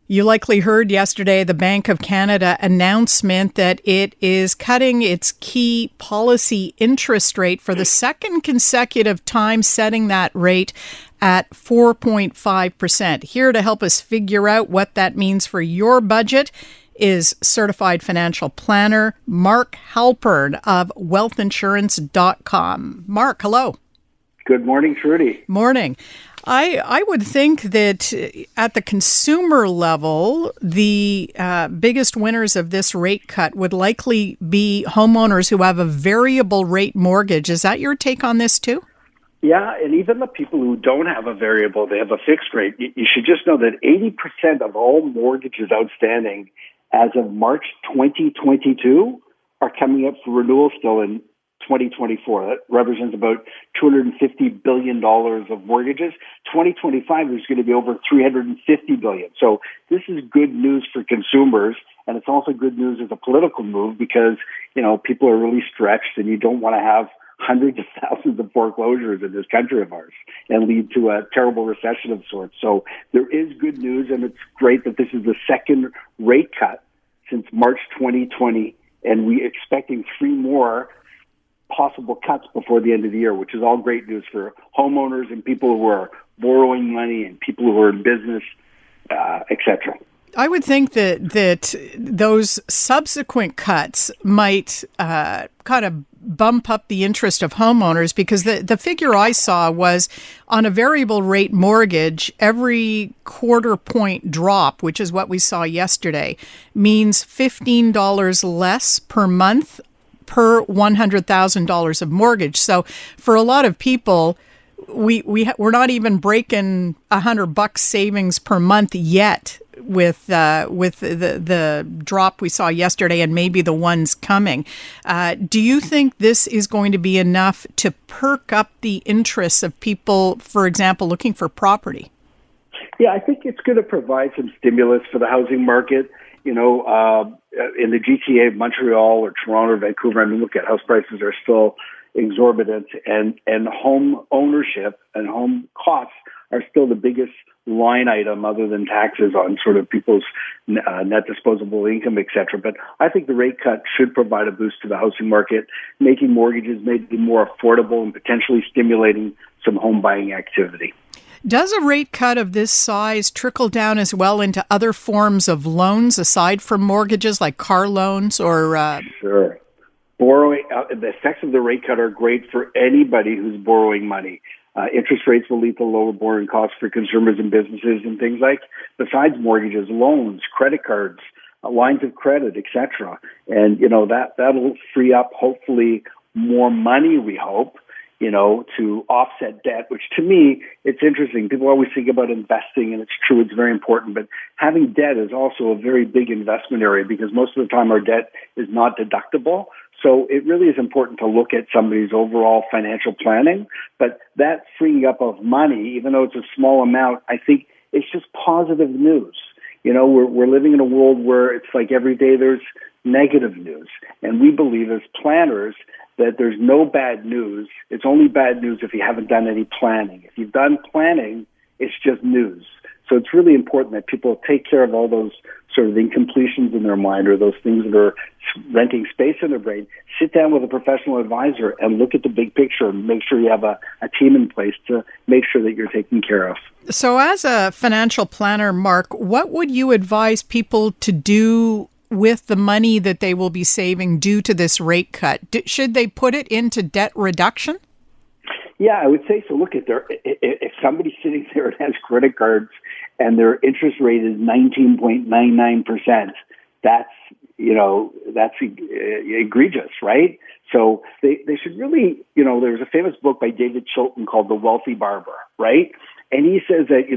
You likely heard yesterday the Bank of Canada announcement that it is cutting its key policy interest rate for the second consecutive time, setting that rate at 4.5%. Here to help us figure out what that means for your budget is certified financial planner Mark Halpern of wealthinsurance.com. Mark, hello. Good morning, Trudy. Morning. I would think that at the consumer level, the biggest winners of this rate cut would likely be homeowners who have a variable rate mortgage. Is that your take on this too? Yeah, and even the people who don't have a variable, they have a fixed rate. You should just know that 80% of all mortgages outstanding as of March 2022 are coming up for renewal still in 2024. That represents about $250 billion of mortgages. 2025 is going to be over $350 billion. So this is good news for consumers, and it's also good news as a political move because, people are really stretched and you don't want to have hundreds of thousands of foreclosures in this country of ours and lead to a terrible recession of sorts. So there is good news, and it's great that this is the second rate cut since March 2020, and we're expecting 3 more possible cuts before the end of the year, which is all great news for homeowners and people who are borrowing money and people who are in business, etc. I would think that those subsequent cuts might kind of bump up the interest of homeowners, because the figure I saw was on a variable rate mortgage, every quarter point drop, which is what we saw yesterday, means $15 less per month per $100,000 of mortgage. So for a lot of people, we're not even breaking $100 savings per month yet with the drop we saw yesterday and maybe the ones coming. Do you think this is going to be enough to perk up the interests of people, for example, looking for property? Yeah, I think it's going to provide some stimulus for the housing market. In the GTA of Montreal or Toronto or Vancouver, look at house prices are still exorbitant, and home ownership and home costs are still the biggest line item other than taxes on sort of people's net disposable income, et cetera. But I think the rate cut should provide a boost to the housing market, making mortgages maybe more affordable and potentially stimulating some home buying activity. Does a rate cut of this size trickle down as well into other forms of loans aside from mortgages, like car loans or? Sure. Borrowing, the effects of the rate cut are great for anybody who's borrowing money. Interest rates will lead to lower borrowing costs for consumers and businesses and things like, besides mortgages, loans, credit cards, lines of credit, etc. And, that'll free up hopefully more money, we hope, to offset debt, which to me, it's interesting. People always think about investing, and it's true, it's very important, but having debt is also a very big investment area because most of the time our debt is not deductible. So it really is important to look at somebody's overall financial planning, but that freeing up of money, even though it's a small amount, I think it's just positive news. We're living in a world where it's like every day there's negative news, and we believe as planners that there's no bad news. It's only bad news if you haven't done any planning. If you've done planning, it's just news. So it's really important that people take care of all those sort of incompletions in their mind or those things that are renting space in their brain. Sit down with a professional advisor and look at the big picture and make sure you have a team in place to make sure that you're taken care of. So as a financial planner, Mark, what would you advise people to do with the money that they will be saving due to this rate cut? Should they put it into debt reduction? Yeah, I would say so. Look, if somebody's sitting there and has credit cards and their interest rate is 19.99%, that's egregious, right? So they should really, there's a famous book by David Chilton called The Wealthy Barber, right? And he says that,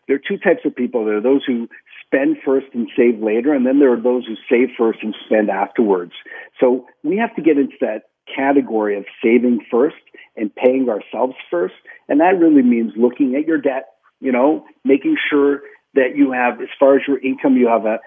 there are 2 types of people. There are those who spend first and save later, and then there are those who save first and spend afterwards. So we have to get into that category of saving first and paying ourselves first. And that really means looking at your debt, making sure that you have, as far as your income, you have an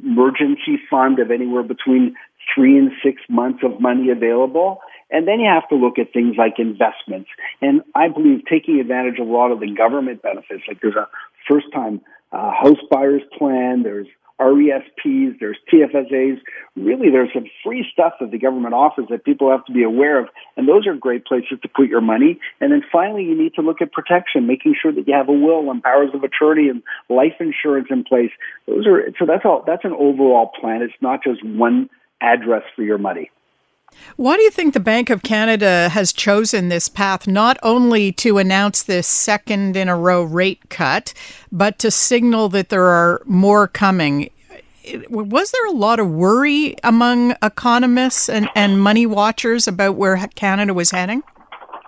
emergency fund of anywhere between 3 and 6 months of money available. And then you have to look at things like investments. And I believe taking advantage of a lot of the government benefits, like there's a first-time house buyers plan, there's RESPs, there's TFSAs. Really, there's some free stuff that the government offers that people have to be aware of, and those are great places to put your money. And then finally, you need to look at protection, making sure that you have a will and powers of attorney and life insurance in place. That's an overall plan. It's not just one address for your money. Why do you think the Bank of Canada has chosen this path, not only to announce this second in a row rate cut, but to signal that there are more coming? Was there a lot of worry among economists and money watchers about where Canada was heading?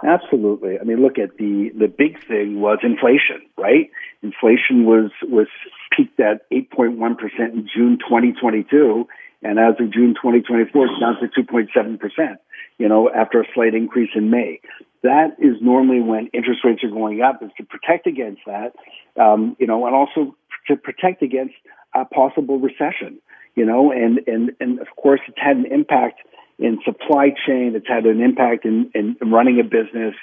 Absolutely. I mean, look at the big thing was inflation, right? Inflation was peaked at 8.1% in June 2022. And as of June 2024, it's down to 2.7%, after a slight increase in May. That is normally when interest rates are going up, is to protect against that, and also to protect against a possible recession, and of course it's had an impact in supply chain. It's had an impact in running a business,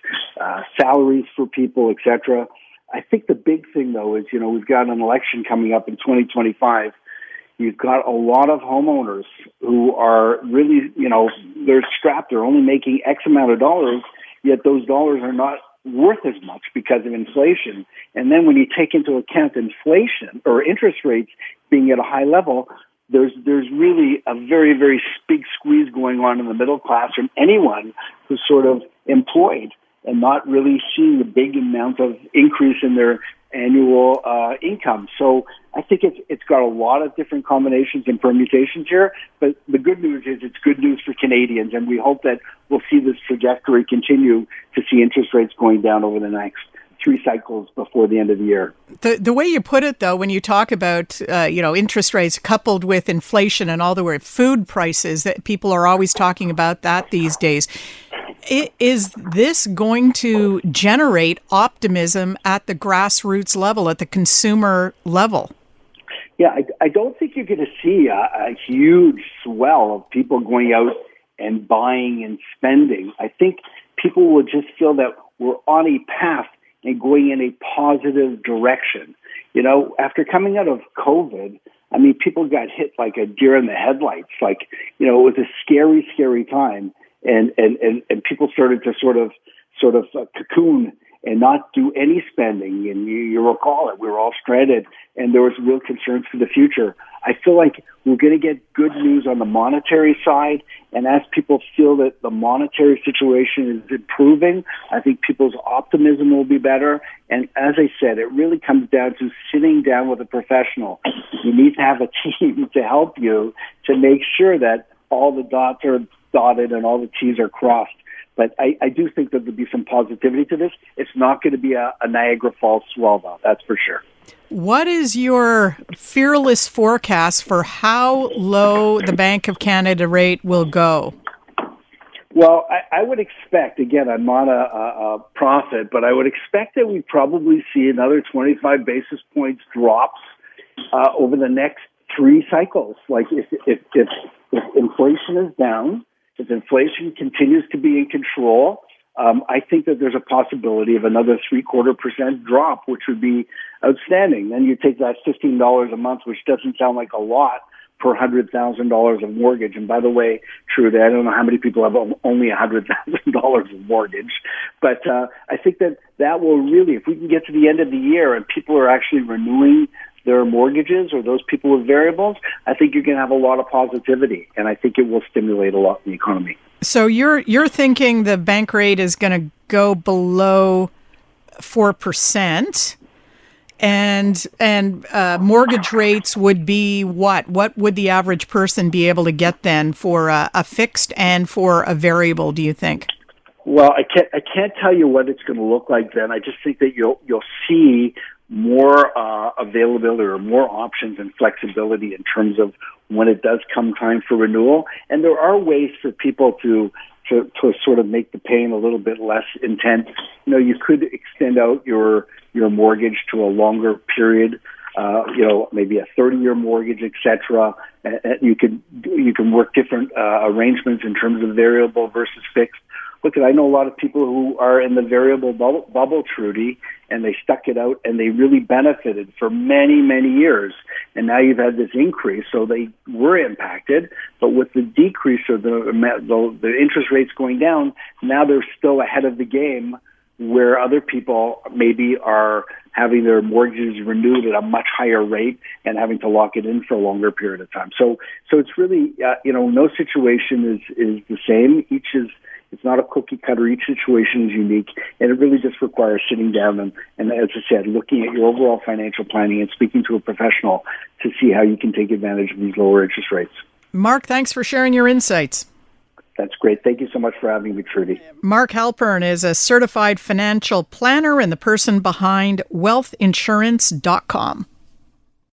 salaries for people, et cetera. I think the big thing, though, is, we've got an election coming up in 2025. You've got a lot of homeowners who are really, they're strapped. They're only making X amount of dollars, yet those dollars are not worth as much because of inflation. And then when you take into account inflation or interest rates being at a high level, there's really a very, very big squeeze going on in the middle class from anyone who's sort of employed and not really seeing the big amount of increase in their annual income. So I think it's got a lot of different combinations and permutations here, but the good news is it's good news for Canadians, and we hope that we'll see this trajectory continue to see interest rates going down over the next 3 cycles before the end of the year. The way you put it, though, when you talk about interest rates coupled with inflation and all the way food prices, that people are always talking about that these days. Is this going to generate optimism at the grassroots level, at the consumer level? Yeah, I don't think you're going to see a huge swell of people going out and buying and spending. I think people will just feel that we're on a path and going in a positive direction. After coming out of COVID, I mean, people got hit like a deer in the headlights. Like, it was a scary, scary time. And people started to sort of cocoon and not do any spending. And you recall it, we were all stranded, and there was real concerns for the future. I feel like we're going to get good news on the monetary side, and as people feel that the monetary situation is improving, I think people's optimism will be better. And as I said, it really comes down to sitting down with a professional. You need to have a team to help you to make sure that all the dots are dotted and all the T's are crossed. But I do think that there'll be some positivity to this. It's not going to be a Niagara Falls swell, though, that's for sure. What is your fearless forecast for how low the Bank of Canada rate will go? Well, I would expect, again, I'm not a prophet, but I would expect that we probably see another 25 basis points drops over the next 3 cycles. Like if inflation is down, if inflation continues to be in control, I think that there's a possibility of another 0.75% drop, which would be outstanding. Then you take that $15 a month, which doesn't sound like a lot per $100,000 of mortgage. And by the way, Trudy, I don't know how many people have only $100,000 of mortgage, but I think that will really, if we can get to the end of the year and people are actually renewing their mortgages or those people with variables, I think you're going to have a lot of positivity, and I think it will stimulate a lot in the economy. So you're thinking the bank rate is going to go below 4%, and mortgage rates would be what? What would the average person be able to get then for a fixed and for a variable, do you think? Well, I can't tell you what it's going to look like then. I just think that you'll see more availability or more options and flexibility in terms of when it does come time for renewal. And there are ways for people to sort of make the pain a little bit less intense. You could extend out your mortgage to a longer period, maybe a 30-year mortgage, etc. You can work different arrangements in terms of variable versus fixed. look at, I know a lot of people who are in the variable bubble, Trudy, and they stuck it out and they really benefited for many, many years. And now you've had this increase, so they were impacted. But with the decrease of the interest rates going down, now they're still ahead of the game, where other people maybe are having their mortgages renewed at a much higher rate and having to lock it in for a longer period of time. So it's really, no situation is the same. It's not a cookie cutter. Each situation is unique, and it really just requires sitting down and as I said, looking at your overall financial planning and speaking to a professional to see how you can take advantage of these lower interest rates. Mark, thanks for sharing your insights. That's great. Thank you so much for having me, Trudy. Mark Halpern is a certified financial planner and the person behind wealthinsurance.com.